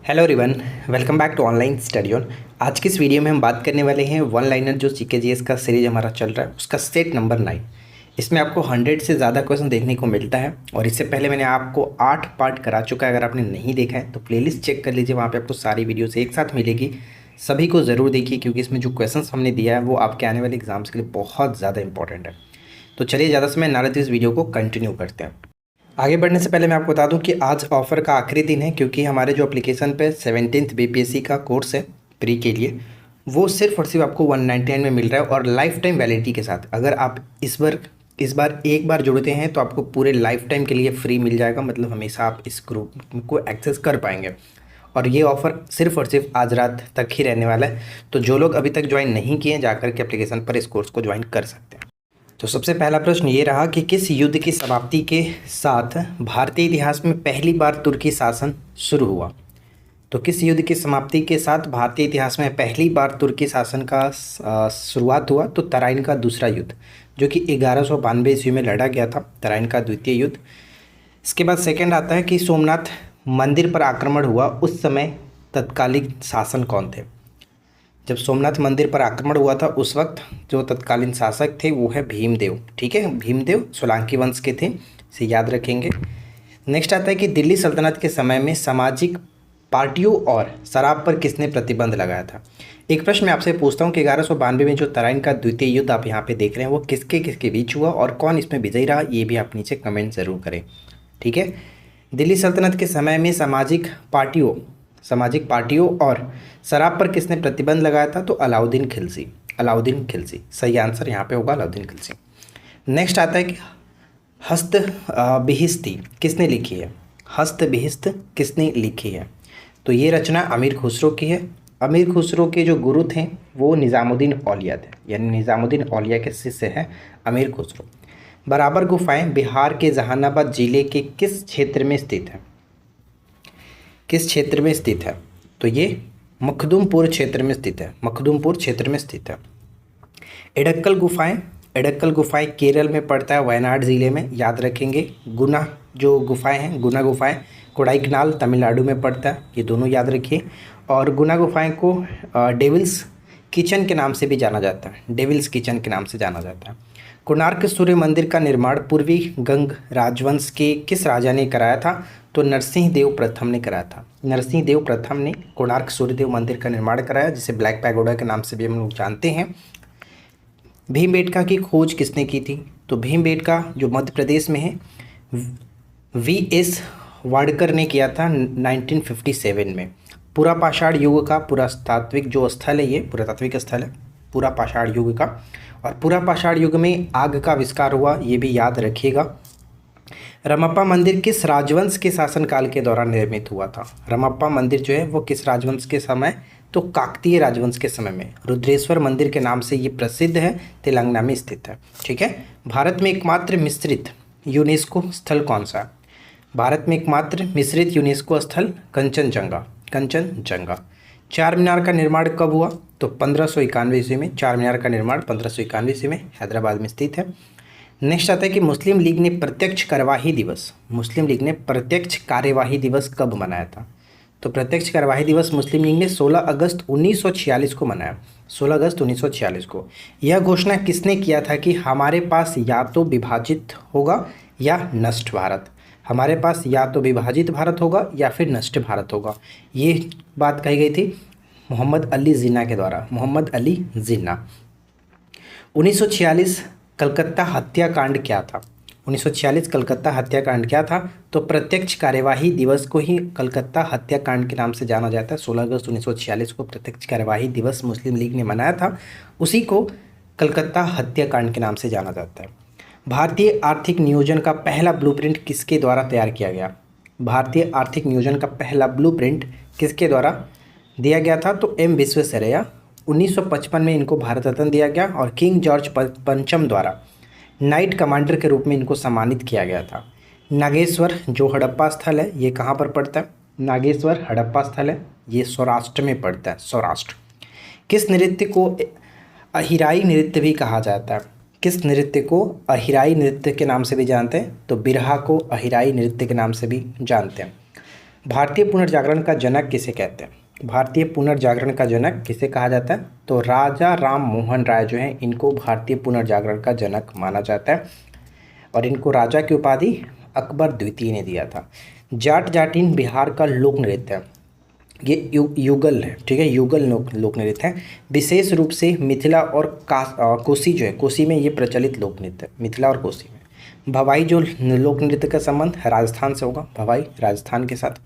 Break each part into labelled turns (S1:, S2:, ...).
S1: Hello everyone, welcome back to online study on. आज की इस वीडियो में हम बात करने वाले हैं वन लाइनर जो जीके जीएस का सीरीज हमारा चल रहा है उसका सेट नंबर 9। इसमें आपको 100 से ज़्यादा क्वेश्चन देखने को मिलता है और इससे पहले मैंने आपको 8 पार्ट करा चुका है। अगर आपने नहीं देखा है तो प्लेलिस्ट चेक कर लीजिए, वहाँ पर आपको सारी वीडियोज़ एक साथ मिलेगी। सभी को ज़रूर देखिए क्योंकि इसमें जो क्वेश्चन हमने दिया है वो आपके आने वाले एग्जाम्स के लिए बहुत ज़्यादा इंपॉर्टेंट है। तो चलिए ज़्यादा समय ना लेते इस वीडियो को कंटिन्यू करते हैं। आगे बढ़ने से पहले मैं आपको बता दूं कि आज ऑफ़र का आखिरी दिन है क्योंकि हमारे जो एप्लीकेशन पे 17th बीपीएससी का कोर्स है प्री के लिए, वो सिर्फ और सिर्फ आपको 199 में मिल रहा है और लाइफ टाइम वैलिडिटी के साथ। अगर आप इस बार एक बार जुड़ते हैं तो आपको पूरे लाइफ टाइम के लिए फ्री मिल जाएगा, मतलब हमेशा आप इस ग्रुप को एक्सेस कर पाएंगे। और ये ऑफ़र सिर्फ और सिर्फ आज रात तक ही रहने वाला है। तो जो लोग अभी तक ज्वाइन नहीं किए जाकर के एप्लीकेशन पर इस कोर्स को ज्वाइन कर सकते हैं। तो सबसे पहला प्रश्न ये रहा कि किस युद्ध की समाप्ति के साथ भारतीय इतिहास में पहली बार तुर्की शासन शुरू हुआ। तो किस युद्ध की समाप्ति के साथ भारतीय इतिहास में पहली बार तुर्की शासन का शुरुआत हुआ? तो तराइन का दूसरा युद्ध, जो कि 1192 ईस्वी में लड़ा गया था, तराइन का द्वितीय युद्ध। इसके बाद सेकंड आता है कि सोमनाथ मंदिर पर आक्रमण हुआ, उस समय तत्कालीन शासन कौन थे? जब सोमनाथ मंदिर पर आक्रमण हुआ था उस वक्त जो तत्कालीन शासक थे वो है भीमदेव। ठीक है, भीमदेव सोलंकी वंश के थे, इसे याद रखेंगे। नेक्स्ट आता है कि दिल्ली सल्तनत के समय में सामाजिक पार्टियों और शराब पर किसने प्रतिबंध लगाया था? एक प्रश्न मैं आपसे पूछता हूँ कि 1192 में जो तराइन का द्वितीय युद्ध आप यहाँ पे देख रहे हैं वो किसके किसके बीच हुआ और कौन इसमें विजयी रहा, ये भी आप नीचे कमेंट ज़रूर करें। ठीक है, दिल्ली सल्तनत के समय में सामाजिक पार्टियों और शराब पर किसने प्रतिबंध लगाया था? तो अलाउद्दीन खिलजी। सही आंसर यहाँ पे होगा अलाउद्दीन खिलजी। नेक्स्ट आता है कि हस्तबिहिस्ती किसने लिखी है? हस्तबिहिस्त किसने लिखी है? तो ये रचना अमीर खुसरो की है। अमीर खुसरो के जो गुरु थे वो निज़ामुद्दीन औलिया थे, यानी निज़ामुद्दीन औलिया के शिष्य हैं अमीर खुसरो। बराबर गुफाएं बिहार के जहानाबाद जिले के किस क्षेत्र में स्थित है? किस क्षेत्र में स्थित है? तो ये मखदूमपुर क्षेत्र में स्थित है। एडक्कल गुफाएं केरल में पड़ता है, वायनाड ज़िले में, याद रखेंगे। गुना गुफाएं कोडाईकनाल तमिलनाडु में पड़ता है, ये दोनों याद रखिए। और गुना गुफाएं को डेविल्स किचन के नाम से भी जाना जाता है। कोणार्क सूर्य मंदिर का निर्माण पूर्वी गंग राजवंश के किस राजा ने कराया था? तो नरसिंह देव प्रथम ने कराया था। नरसिंह देव प्रथम ने कोणार्क सूर्यदेव मंदिर का निर्माण कराया, जिसे ब्लैक पैगोडा के नाम से भी हम लोग जानते हैं। भीमबेटका की खोज किसने की थी? तो भीमबेटका जो मध्य प्रदेश में है, वीएस वाडकर ने किया था 1957 में। पुरापाषाण युग का पुरातात्विक जो स्थल है, ये पुरातात्विक स्थल है पुरापाषाण युग का। और पुरापाषाण युग में आग का आविष्कार हुआ, ये भी याद रखिएगा। रमप्पा मंदिर किस राजवंश के शासनकाल के दौरान निर्मित हुआ था? रमप्पा मंदिर जो है वो किस राजवंश के समय? तो काकतीय राजवंश के समय में। रुद्रेश्वर मंदिर के नाम से ये प्रसिद्ध है, तेलंगाना में स्थित है। ठीक है, भारत में एकमात्र मिश्रित यूनेस्को स्थल कौन सा है? भारत में एकमात्र मिश्रित यूनेस्को स्थल कंचनजंगा। चार मीनार का निर्माण कब हुआ? तो 1591 ईस्वी में। चार मीनार का निर्माण 1591 ईस्वी में हैदराबाद में स्थित है। नेक्स्ट आता है कि मुस्लिम लीग ने प्रत्यक्ष कार्यवाही दिवस कब मनाया था? तो प्रत्यक्ष कार्यवाही दिवस मुस्लिम लीग ने 16 अगस्त 1946 को मनाया। 16 अगस्त 1946 को। यह घोषणा किसने किया था कि हमारे पास या तो विभाजित होगा या नष्ट भारत? हमारे पास या तो विभाजित भारत होगा या फिर नष्ट भारत होगा, ये बात कही गई थी मोहम्मद अली जिन्ना के द्वारा। 1946 कलकत्ता हत्याकांड क्या था? 1946 कलकत्ता हत्याकांड क्या था? तो प्रत्यक्ष कार्यवाही दिवस को ही कलकत्ता हत्याकांड के नाम से जाना जाता है। 16 अगस्त 1946 को प्रत्यक्ष कार्यवाही दिवस मुस्लिम लीग ने मनाया था, उसी को कलकत्ता हत्याकांड के नाम से जाना जाता है। भारतीय आर्थिक नियोजन का पहला ब्लूप्रिंट किसके द्वारा तैयार किया गया? भारतीय आर्थिक नियोजन का पहला ब्लूप्रिंट किसके द्वारा दिया गया था? तो एम विश्वेश्वरैया। 1955 में इनको भारत रत्न दिया गया और किंग जॉर्ज पंचम द्वारा नाइट कमांडर के रूप में इनको सम्मानित किया गया था। नागेश्वर जो हड़प्पा स्थल है, ये कहाँ पर पड़ता है? नागेश्वर हड़प्पा स्थल है, ये सौराष्ट्र में पड़ता है, सौराष्ट्र। किस नृत्य को अहिराई नृत्य भी कहा जाता है? किस नृत्य को अहिराई नृत्य के नाम से भी जानते हैं? तो बिरहा को अहिराई नृत्य के नाम से भी जानते हैं। भारतीय पुनर्जागरण का जनक किसे कहते हैं? भारतीय पुनर्जागरण का जनक किसे कहा जाता है? तो राजा राम मोहन राय जो हैं इनको भारतीय पुनर्जागरण का जनक माना जाता है और इनको राजा की उपाधि अकबर द्वितीय ने दिया था। जाट जाटिन बिहार का लोक नृत्य है, ये युगल है, ठीक है, युगल लोक नृत्य है। विशेष रूप से मिथिला और कोसी जो है, कोसी में ये प्रचलित लोक नृत्य है, मिथिला और कोसी में। भवाई जो लोक नृत्य का संबंध राजस्थान से होगा, भवाई राजस्थान के साथ।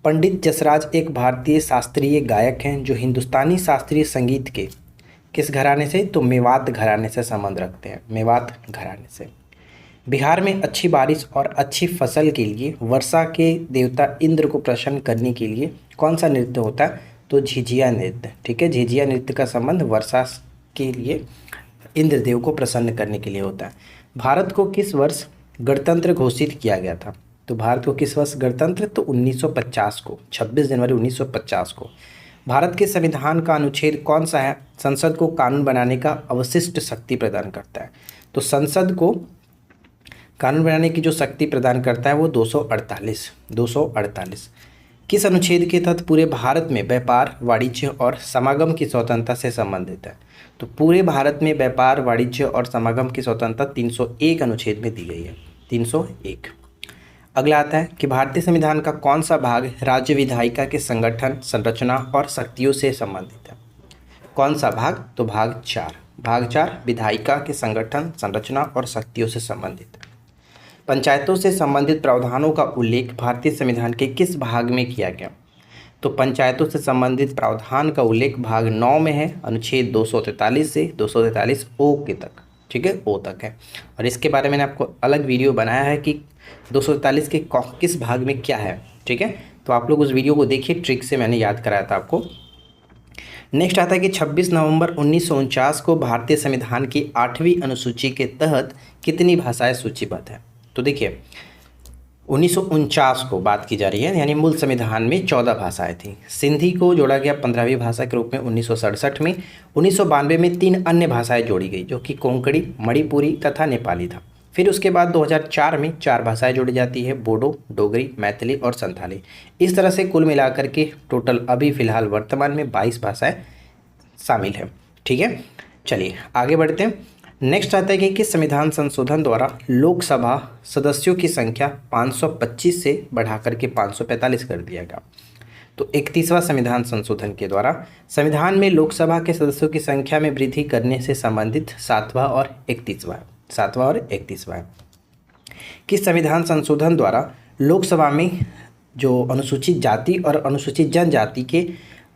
S1: पंडित जसराज एक भारतीय शास्त्रीय गायक हैं जो हिंदुस्तानी शास्त्रीय संगीत के किस घराने से? तो मेवात घराने से संबंध रखते हैं, मेवात घराने से। बिहार में अच्छी बारिश और अच्छी फसल के लिए वर्षा के देवता इंद्र को प्रसन्न करने के लिए कौन सा नृत्य होता है? तो झिझिया नृत्य, ठीक है। झिझिया नृत्य का संबंध वर्षा के लिए इंद्रदेव को प्रसन्न करने के लिए होता है। भारत को किस वर्ष गणतंत्र घोषित किया गया था? तो भारत को किस वर्ष गणतंत्र? तो 1950 को, 26 जनवरी 1950 को। भारत के संविधान का अनुच्छेद कौन सा है संसद को कानून बनाने का अवशिष्ट शक्ति प्रदान करता है? तो संसद को कानून बनाने की जो शक्ति प्रदान करता है वो 248 किस अनुच्छेद के तहत पूरे भारत में व्यापार वाणिज्य और समागम की स्वतंत्रता से संबंधित है? तो पूरे भारत में व्यापार वाणिज्य और समागम की स्वतंत्रता 301 अनुच्छेद में दी गई है, 301। अगला आता है कि भारतीय संविधान का कौन सा भाग राज्य विधायिका के संगठन संरचना और शक्तियों से संबंधित है? कौन सा भाग? तो भाग 4, भाग 4 विधायिका के संगठन संरचना और शक्तियों से संबंधित है। पंचायतों से संबंधित प्रावधानों का उल्लेख भारतीय संविधान के किस भाग में किया गया? तो पंचायतों से संबंधित प्रावधान का उल्लेख भाग 9 में है, अनुच्छेद 243 से 243 ओ के तक, ठीक है, ओ तक है। और इसके बारे में मैंने आपको अलग वीडियो बनाया है कि 243 के किस भाग में क्या है, ठीक है। तो आप लोग उस वीडियो को देखिए, ट्रिक से मैंने याद कराया था आपको। नेक्स्ट आता है कि 26 नवंबर 1949 को भारतीय संविधान की 8वीं अनुसूची के तहत कितनी भाषाएं सूचीबद्ध हैं? तो देखिए 1949 को बात की जा रही है, यानी मूल संविधान में 14 भाषाएं थी। सिंधी को जोड़ा गया 15वीं भाषा के रूप में 1967 में। 1992 में 3 अन्य भाषाएं जोड़ी गई जो कि कोंकणी, मणिपुरी तथा नेपाली था। फिर उसके बाद 2004 में 4 भाषाएं जोड़ी जाती है, बोडो, डोगरी, मैथिली और संथाली। इस तरह से कुल मिलाकर के टोटल अभी फ़िलहाल वर्तमान में 22 भाषाएँ शामिल हैं, ठीक है। चलिए आगे बढ़ते हैं। नेक्स्ट आता है कि किस संविधान संशोधन द्वारा लोकसभा सदस्यों की संख्या 525 से बढ़ाकर के 545 कर दिया गया? तो 31वां संविधान संशोधन के द्वारा संविधान में लोकसभा के सदस्यों की संख्या में वृद्धि करने से संबंधित 7वां और 31वां। किस संविधान संशोधन द्वारा लोकसभा में जो अनुसूचित जाति और अनुसूचित जनजाति के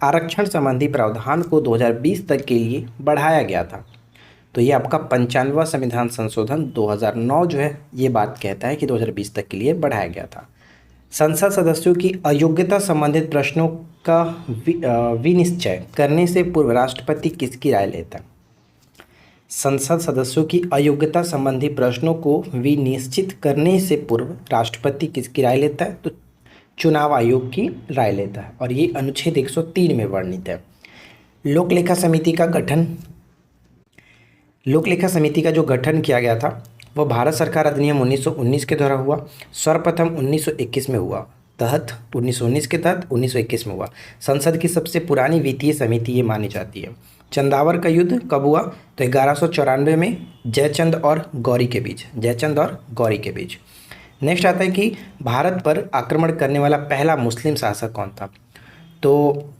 S1: आरक्षण संबंधी प्रावधान को 2020 तक के लिए बढ़ाया गया था? तो ये आपका 95वां संविधान संशोधन 2009 जो है ये बात कहता है कि 2020 तक के लिए बढ़ाया गया था। संसद सदस्यों की अयोग्यता संबंधित प्रश्नों का विनिश्चय करने से पूर्व राष्ट्रपति किसकी राय लेता है? संसद सदस्यों की अयोग्यता संबंधी प्रश्नों को विनिश्चित करने से पूर्व राष्ट्रपति किसकी राय लेता है? तो चुनाव आयोग की राय लेता है और ये अनुच्छेद 103 में वर्णित है। लोकलेखा समिति का जो गठन किया गया था वह भारत सरकार अधिनियम 1919 के द्वारा हुआ। सर्वप्रथम 1921 में हुआ, 1919 के तहत 1921 में हुआ। संसद की सबसे पुरानी वित्तीय समिति ये मानी जाती है। चंदावर का युद्ध कब हुआ? तो 1194 में जयचंद और गौरी के बीच। नेक्स्ट आता है कि भारत पर आक्रमण करने वाला पहला मुस्लिम शासक कौन था? तो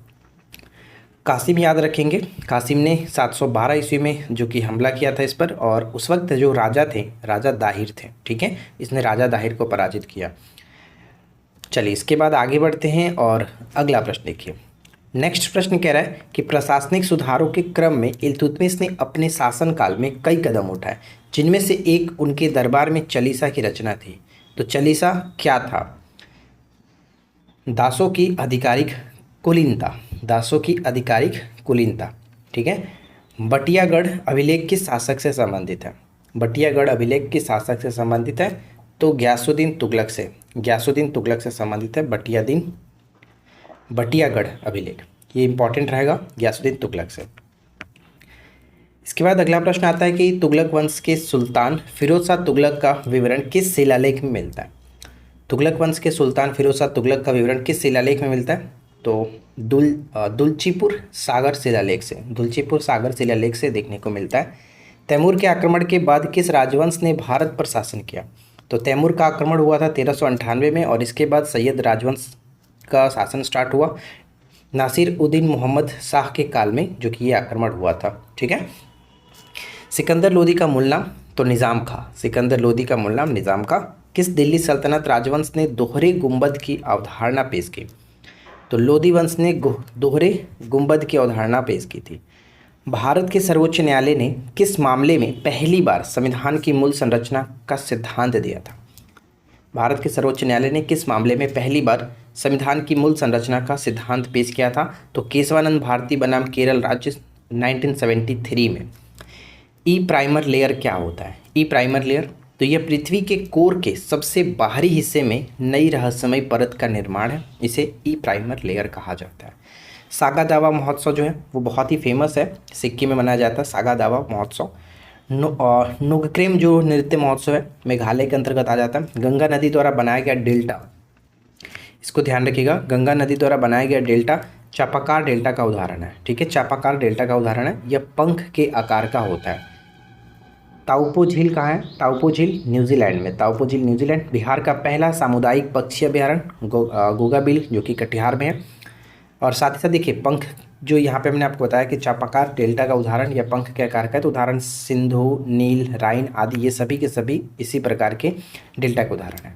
S1: कासिम याद रखेंगे। कासिम ने 712 ईस्वी में जो कि हमला किया था इस पर, और उस वक्त जो राजा थे राजा दाहिर थे, ठीक है, इसने राजा दाहिर को पराजित किया। चलिए इसके बाद आगे बढ़ते हैं और अगला प्रश्न देखिए। नेक्स्ट प्रश्न कह रहा है कि प्रशासनिक सुधारों के क्रम में इल्तुतमिश ने अपने शासनकाल में कई कदम उठाए, जिनमें से एक उनके दरबार में चालीसा की रचना थी। तो चालीसा क्या था? दासों की आधिकारिक कुलीनता, ठीक है। बटियागढ़ अभिलेख किस शासक से संबंधित है? तो गयासुद्दीन तुगलक से संबंधित है। बटियागढ़ अभिलेख, ये इंपॉर्टेंट रहेगा, गयासुद्दीन तुगलक से। इसके बाद अगला प्रश्न आता है कि तुगलक वंश के सुल्तान फिरोज शाह तुगलक का विवरण किस शिलालेख में मिलता है? तुगलक वंश के सुल्तान फिरोज शाह तुगलक का विवरण किस शिलालेख में मिलता है? तो दुलचीपुर सागर शिलालेख से देखने को मिलता है। तैमूर के आक्रमण के बाद किस राजवंश ने भारत पर शासन किया? तो तैमूर का आक्रमण हुआ था 1398 में और इसके बाद सैयद राजवंश का शासन स्टार्ट हुआ नासिर उद्दीन मोहम्मद शाह के काल में, जो कि ये आक्रमण हुआ था। ठीक है। सिकंदर लोदी का मूल नाम? तो निज़ाम खां। किस दिल्ली सल्तनत राजवंश ने दोहरे गुंबद की अवधारणा पेश की? तो लोदी वंश ने दोहरे गुंबद की अवधारणा पेश की थी। भारत के सर्वोच्च न्यायालय ने किस मामले में पहली बार संविधान की मूल संरचना का सिद्धांत दिया था? भारत के सर्वोच्च न्यायालय ने किस मामले में पहली बार संविधान की मूल संरचना का सिद्धांत पेश किया था? तो केशवानंद भारती बनाम केरल राज्य 1973 में। ई प्राइमर लेयर क्या होता है? ई प्राइमर लेयर तो यह पृथ्वी के कोर के सबसे बाहरी हिस्से में नई रहस्यमय परत का निर्माण है। इसे ई प्राइमर लेयर कहा जाता है। सागा दावा महोत्सव जो है वो बहुत ही फेमस है, सिक्किम में मनाया जाता है सागा दावा महोत्सव। नुगक्रेम जो नृत्य महोत्सव है मेघालय के अंतर्गत आ जाता है। गंगा नदी द्वारा बनाया गया डेल्टा, इसको ध्यान रखिएगा, गंगा नदी द्वारा बनाया गया डेल्टा चापाकार डेल्टा का उदाहरण है। ठीक है, चापाकार डेल्टा का उदाहरण है। यह पंख के आकार का होता है। ताउपो झील कहाँ है? ताउपो झील न्यूजीलैंड में। ताउपो झील न्यूजीलैंड। बिहार का पहला सामुदायिक पक्षी अभ्यारण्य गोगाबिल जो कि कटिहार में है। और साथ ही साथ देखिए पंख जो यहाँ पे मैंने आपको बताया कि चापाकार डेल्टा का उदाहरण या पंख के आकार का है, तो उदाहरण सिंधु, नील, राइन आदि ये सभी के सभी इसी प्रकार के डेल्टा के उदाहरण है।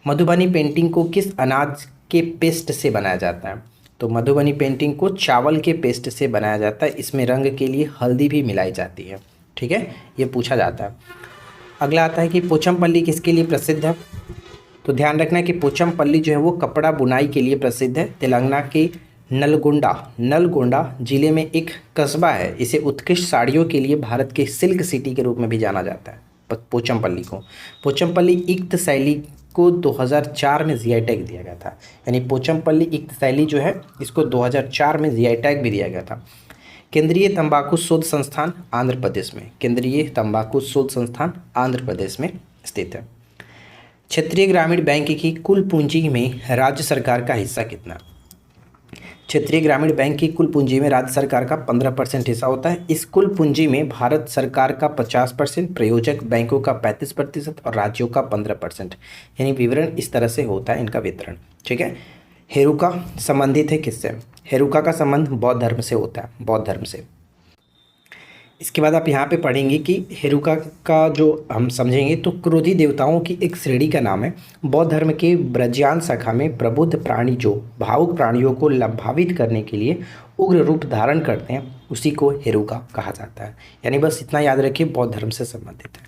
S1: मधुबनी पेंटिंग को किस अनाज के पेस्ट से बनाया जाता है? तो मधुबनी पेंटिंग को चावल के पेस्ट से बनाया जाता है। इसमें रंग के लिए हल्दी भी मिलाई जाती है। ठीक है, ये पूछा जाता है। अगला आता है कि पोचमपल्ली किसके लिए प्रसिद्ध है? तो ध्यान रखना है कि पोचमपल्ली जो है वो कपड़ा बुनाई के लिए प्रसिद्ध है। तेलंगाना के नलगोंडा जिले में एक कस्बा है। इसे उत्कृष्ट साड़ियों के लिए भारत के सिल्क सिटी के रूप में भी जाना जाता है पोचमपल्ली को। पोचमपल्ली इक्त शैली को 2004 में जीआई टैग दिया गया था। यानी पोचमपल्ली इक्त शैली जो है इसको 2004 में जीआई टैग भी दिया गया था। केंद्रीय तंबाकू शोध संस्थान आंध्र प्रदेश में। केंद्रीय तंबाकू शोध संस्थान आंध्र प्रदेश में स्थित है। क्षेत्रीय ग्रामीण बैंक की कुल पूंजी में राज्य सरकार का हिस्सा कितना? क्षेत्रीय ग्रामीण बैंक की कुल पूंजी में राज्य सरकार का 15% हिस्सा होता है। इस कुल पूंजी में भारत सरकार का 50%, प्रायोजक बैंकों का 35% और राज्यों का 15%। यानी विवरण इस तरह से होता है इनका वितरण। ठीक है। हेरुका संबंधित है किससे? हेरुका का संबंध बौद्ध धर्म से होता है, बौद्ध धर्म से। इसके बाद आप यहाँ पे पढ़ेंगे कि हेरुका का जो हम समझेंगे तो क्रोधी देवताओं की एक श्रेणी का नाम है। बौद्ध धर्म के ब्रज्यान शाखा में प्रबुद्ध प्राणी जो भावुक प्राणियों को लंभावित करने के लिए उग्र रूप धारण करते हैं उसी को हेरुका कहा जाता है। यानी बस इतना याद रखिए, बौद्ध धर्म से संबंधित है।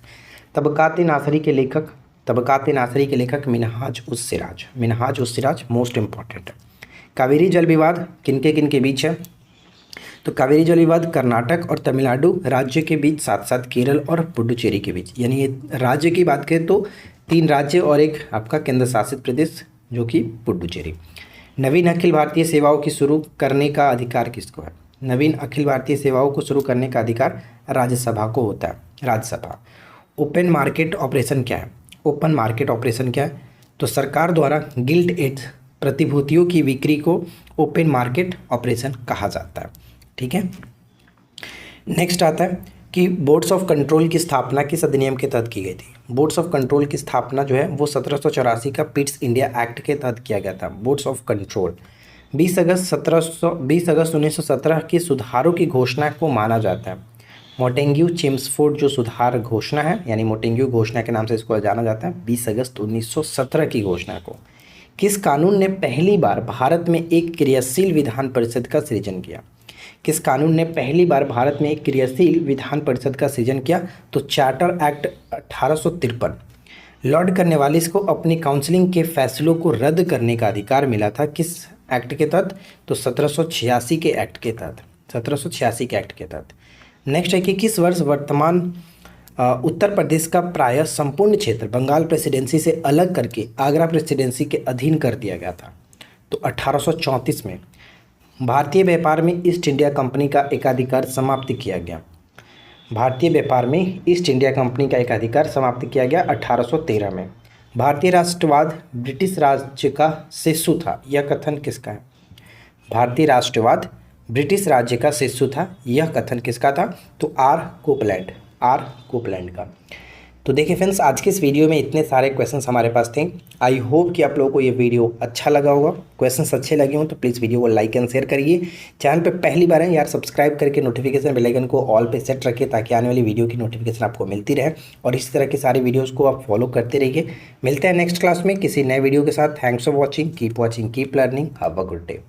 S1: तबकात-ए-नासरी के लेखक मिनहाज उस सिराज मोस्ट इंपॉर्टेंट है। कावेरी जल विवाद किनके बीच है? तो कावेरी जल विवाद कर्नाटक और तमिलनाडु राज्य के बीच, साथ साथ केरल और पुडुचेरी के बीच। यानी ये राज्य की बात करें तो 3 राज्य और एक आपका केंद्र शासित प्रदेश जो कि पुडुचेरी। नवीन अखिल भारतीय सेवाओं की शुरू करने का अधिकार किसको है? नवीन अखिल भारतीय सेवाओं को शुरू करने का अधिकार राज्यसभा को होता है, राज्यसभा। ओपन मार्केट ऑपरेशन क्या है? ओपन मार्केट ऑपरेशन क्या है? तो सरकार द्वारा गिल्ड एड प्रतिभूतियों की बिक्री को ओपन मार्केट ऑपरेशन कहा जाता है। ठीक है। नेक्स्ट आता है कि बोर्ड्स ऑफ कंट्रोल की स्थापना किस अधिनियम के तहत की गई थी? बोर्ड्स ऑफ कंट्रोल की स्थापना जो है वो 1784 का पिट्स इंडिया एक्ट के तहत किया गया था। बोर्ड्स ऑफ कंट्रोल 20 अगस्त 1917 की सुधारों की घोषणा को माना जाता है। मोटेंग्यू चेम्सफोर्ड जो सुधार घोषणा है, यानी मोटेंग्यू घोषणा के नाम से इसको जाना जाता है, 20 अगस्त 1917 की घोषणा को। किस कानून ने पहली बार भारत में एक क्रियाशील विधान परिषद का सृजन किया? किस कानून ने पहली बार भारत में एक क्रियाशील विधान परिषद का सृजन किया? तो चार्टर एक्ट 1853। लॉर्ड कॉर्नवालिस को अपनी काउंसिलिंग के फैसलों को रद्द करने का अधिकार मिला था किस एक्ट के तहत? तो 1786 के एक्ट के तहत, 1786 के एक्ट के तहत। नेक्स्ट है कि किस वर्ष वर्तमान उत्तर प्रदेश का प्रायः संपूर्ण क्षेत्र बंगाल प्रेसिडेंसी से अलग करके आगरा प्रेसिडेंसी के अधीन कर दिया गया था? तो 1834 में। भारतीय व्यापार में ईस्ट इंडिया कंपनी का एकाधिकार समाप्त किया गया। भारतीय व्यापार में ईस्ट इंडिया कंपनी का एकाधिकार समाप्त किया गया 1813 में। भारतीय राष्ट्रवाद ब्रिटिश राज्य का शिशु था, यह कथन किसका है? भारतीय राष्ट्रवाद ब्रिटिश राज्य का शिशु था, यह कथन किसका था? तो आर कोपलैंड का। तो देखिए फ्रेंड्स, आज के इस वीडियो में इतने सारे क्वेश्चंस हमारे पास थे। आई होप कि आप लोगों को ये वीडियो अच्छा लगा होगा। क्वेश्चंस अच्छे लगे हों तो प्लीज़ वीडियो को लाइक एंड शेयर करिए। चैनल पे पहली बार है यार, सब्सक्राइब करके नोटिफिकेशन बेल आइकन को ऑल पे सेट रखिए ताकि आने वाली वीडियो की नोटिफिकेशन आपको मिलती रहे और इस तरह की सारी वीडियोज़ को आप फॉलो करते रहिए। मिलते हैं नेक्स्ट क्लास में किसी नए वीडियो के साथ। Thanks for watching, keep learning, have a good day.